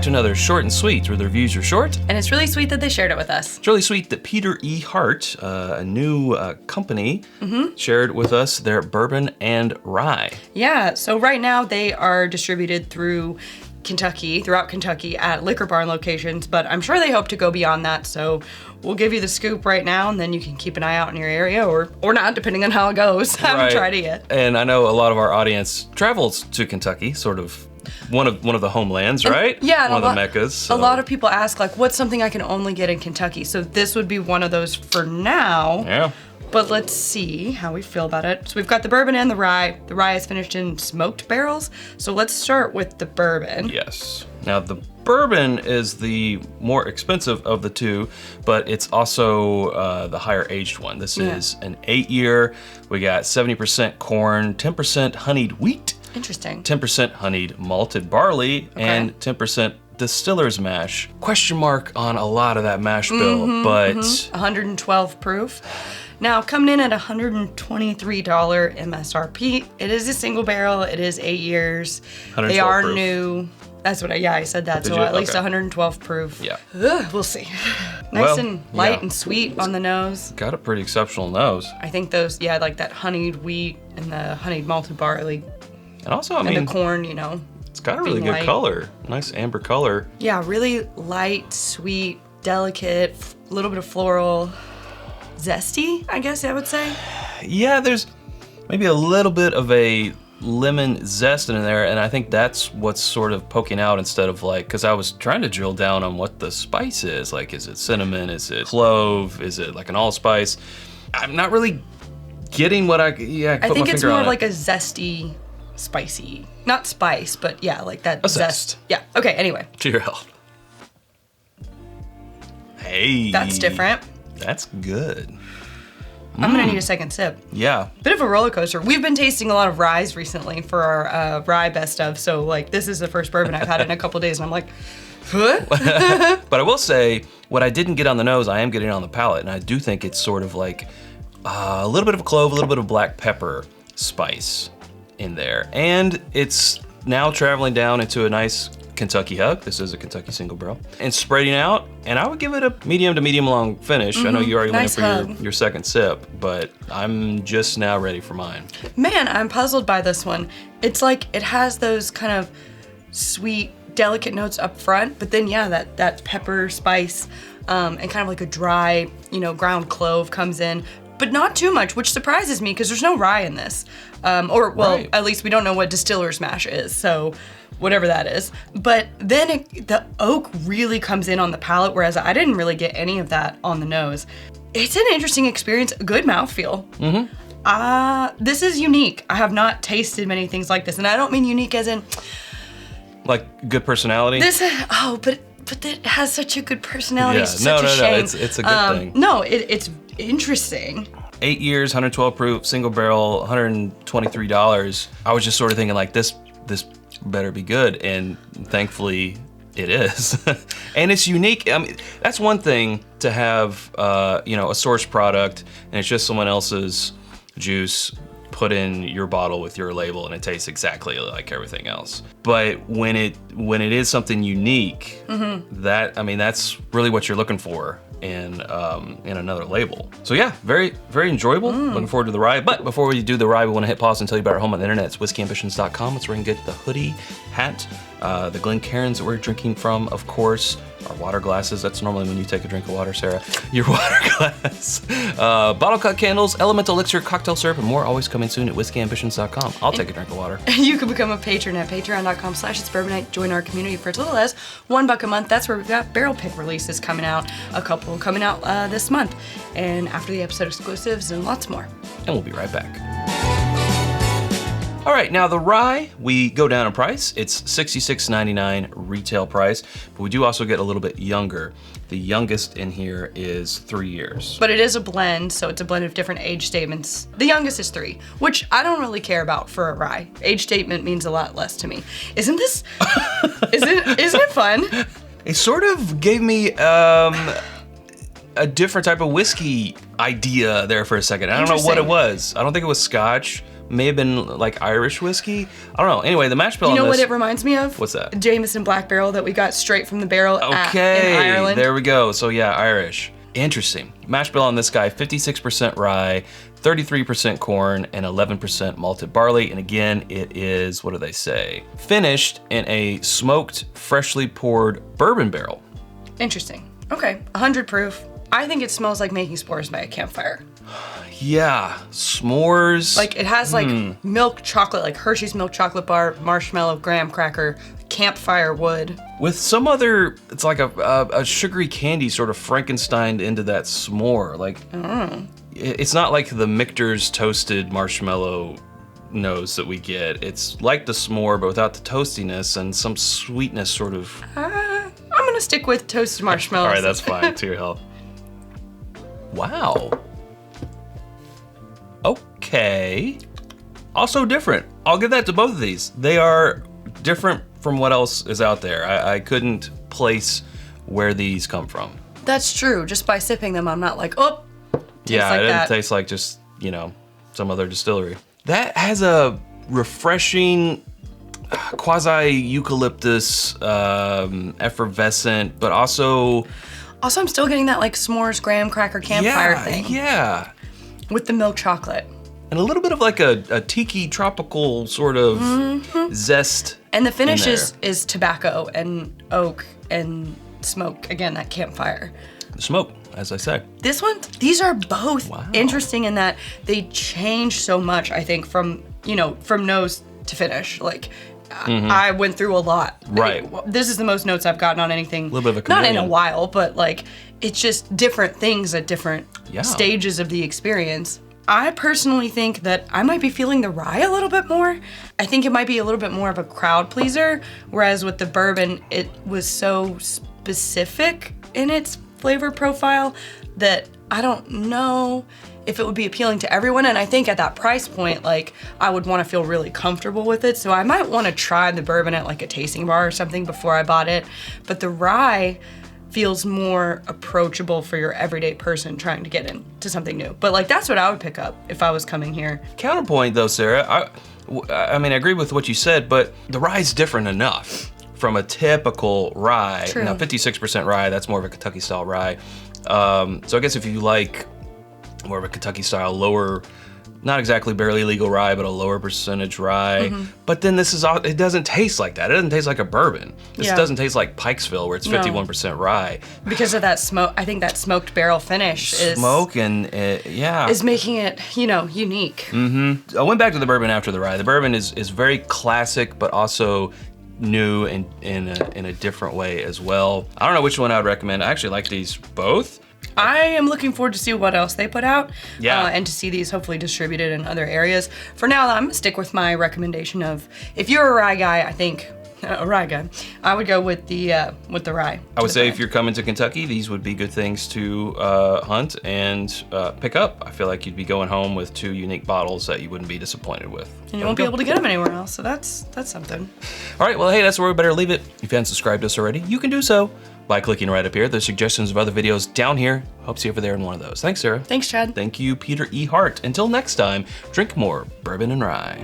back to another Short and Sweet, where the reviews are short. And it's really sweet that they shared it with us. It's really sweet that Peter E. Hart, a new company, shared with us their bourbon and rye. Yeah, so right now they are distributed throughout Kentucky at Liquor Barn locations, but I'm sure they hope to go beyond that, so we'll give you the scoop right now, and then you can keep an eye out in your area, or not, depending on how it goes. I haven't tried it yet. And I know a lot of our audience travels to Kentucky, sort of one of the homelands, right? Yeah. One of the meccas. So. A lot of people ask, like, what's something I can only get in Kentucky? So this would be one of those for now. Yeah. But let's see how we feel about it. So we've got the bourbon and the rye. The rye is finished in smoked barrels. So let's start with the bourbon. Yes. Now the bourbon is the more expensive of the two, but it's also the higher aged one. This is an 8-year. We got 70% corn, 10% honeyed wheat. Interesting. 10% honeyed malted barley, and 10% distiller's mash. Question mark on a lot of that mash bill, but 112 proof. Now, coming in at $123 MSRP, it is a single barrel, it is 8 years. They are proof. New. That's what I said that, so at least 112 proof. Yeah. We'll see. Nice and light and sweet on the nose. Got a pretty exceptional nose. I think those, like that honeyed wheat and the honeyed malted barley. And also, I mean, and the corn, it's got a really good light. color. Nice amber color. Yeah, really light, sweet, delicate, a little bit of floral. Zesty, I guess I would say. Yeah, there's maybe a little bit of a lemon zest in there, and I think that's what's sort of poking out instead of because I was trying to drill down on what the spice is. Like, is it cinnamon? Is it clove? Is it like an allspice? I'm not really getting what I put my finger on it. I think it's more like a zesty, spicy. Not spice, but like that zest. Yeah, okay, anyway. To your health. Hey. That's different. That's good. I'm gonna need a second sip. Yeah. Bit of a roller coaster. We've been tasting a lot of ryes recently for our rye best of, so this is the first bourbon I've had in a couple days, and I'm like, huh? But I will say, what I didn't get on the nose, I am getting on the palate, and I do think it's sort of like a little bit of a clove, a little bit of black pepper spice in there. And it's now traveling down into a nice Kentucky hug. This is a Kentucky single barrel. And spreading out, and I would give it a medium to medium long finish. I know you already went in for your second sip, but I'm just now ready for mine. Man, I'm puzzled by this one. It's like it has those kind of sweet, delicate notes up front, but then that pepper spice and kind of like a dry, ground clove comes in. But not too much, which surprises me because there's no rye in this. At least we don't know what distiller's mash is, so whatever that is. But then the oak really comes in on the palate, whereas I didn't really get any of that on the nose. It's an interesting experience, good mouthfeel. This is unique. I have not tasted many things like this, and I don't mean unique as in... Like good personality? But it has such a good personality. Yeah. It's such a shame. It's a good thing. No, it's interesting. 8 years, 112 proof, single barrel, $123. I was just sort of thinking this better be good, and thankfully it is. And it's unique. I mean, that's one thing to have, a source product, and it's just someone else's juice put in your bottle with your label, and it tastes exactly like everything else. But when it is something unique, that's really what you're looking for in another label. So yeah, very, very enjoyable. Looking forward to the rye. But before we do the rye, we want to hit pause and tell you about our home on the internet. It's whiskyambitions.com. It's where you can get the hoodie, hat, the Glencairns that we're drinking from, of course, our water glasses. That's normally when you take a drink of water, Sarah. Your water glass. Bottle cut candles, elemental elixir, cocktail syrup, and more always coming soon at whiskyambitions.com. I'll take a drink of water. You can become a patron at patreon.com/itsbourbonnight. Join our community for as little as $1 a month. That's where we've got barrel pick releases coming out, a couple coming out this month, and after the episode exclusives and lots more. And we'll be right back. All right, now the rye, we go down in price. It's $66.99 retail price, but we do also get a little bit younger. The youngest in here is 3 years. But it is a blend, so it's a blend of different age statements. The youngest is 3, which I don't really care about for a rye. Age statement means a lot less to me. Isn't it fun? It sort of gave me a different type of whiskey idea there for a second. I don't know what it was. I don't think it was Scotch, may have been like Irish whiskey. I don't know. Anyway, the mash bill You know on this, what it reminds me of? What's that? Jameson Black Barrel that we got straight from the barrel in Ireland. There we go. So yeah, Irish. Interesting. Mash bill on this guy, 56% rye, 33% corn, and 11% malted barley. And again, it is, what do they say? Finished in a smoked, freshly poured bourbon barrel. Interesting. Okay, 100 proof. I think it smells like making s'mores by a campfire. Yeah, s'mores. Like it has like milk chocolate, like Hershey's milk chocolate bar, marshmallow, graham cracker, campfire wood. With some other, it's like a sugary candy sort of Frankensteined into that s'more. Like, it's not like the Michter's toasted marshmallow nose that we get. It's like the s'more, but without the toastiness and some sweetness sort of. I'm gonna stick with toasted marshmallows. All right, that's fine, to your health. Wow. Okay. Also different. I'll give that to both of these. They are different from what else is out there. I couldn't place where these come from. That's true. Just by sipping them, I'm not like, oh, Yeah, like it doesn't that. taste like just, some other distillery. That has a refreshing quasi-eucalyptus, effervescent, but also... Also, I'm still getting that like s'mores graham cracker campfire thing. Yeah. With the milk chocolate. And a little bit of like a tiki tropical sort of zest. And the finish in is tobacco and oak and smoke. Again, that campfire. The smoke, as I say. These are both Wow. interesting in that they change so much, I think, from nose to finish. Like, I went through a lot. Right. This is the most notes I've gotten on anything. A little bit of a not in a chameleon. while, but like, it's just different things at different Yeah. stages of the experience. I personally think that I might be feeling the rye a little bit more. I think it might be a little bit more of a crowd pleaser, whereas with the bourbon, it was so specific in its flavor profile that I don't know if it would be appealing to everyone. And I think at that price point, like, I would want to feel really comfortable with it. So I might want to try the bourbon at like a tasting bar or something before I bought it. But the rye feels more approachable for your everyday person trying to get into something new. But like, that's what I would pick up if I was coming here. Counterpoint though, Sarah, I mean, I agree with what you said, but the rye's different enough from a typical rye. True. Now, 56% rye, that's more of a Kentucky style rye. So I guess if you like more of a Kentucky style, lower, not exactly barely legal rye, but a lower percentage rye. But then this is all, it doesn't taste like that. It doesn't taste like a bourbon. This Yeah. doesn't taste like Pikesville where it's 51% rye. Because of that smoke, I think that smoked barrel finish Smoke and yeah. is making it, unique. I went back to the bourbon after the rye. The bourbon is very classic, but also new and in a different way as well. I don't know which one I would recommend. I actually like these both. I am looking forward to see what else they put out. Yeah. And to see these hopefully distributed in other areas. For now, I'm gonna stick with my recommendation of, if you're a rye guy, I think, I would go with the rye. I would say if you're coming to Kentucky, these would be good things to hunt and pick up. I feel like you'd be going home with two unique bottles that you wouldn't be disappointed with. And you won't be able to get them anywhere else, so that's something. All right, well, hey, that's where we better leave it. If you haven't subscribed to us already, you can do so by clicking right up here. There's suggestions of other videos down here. Hope to see you over there in one of those. Thanks, Sarah. Thanks, Chad. Thank you, Peter E. Hart. Until next time, drink more bourbon and rye.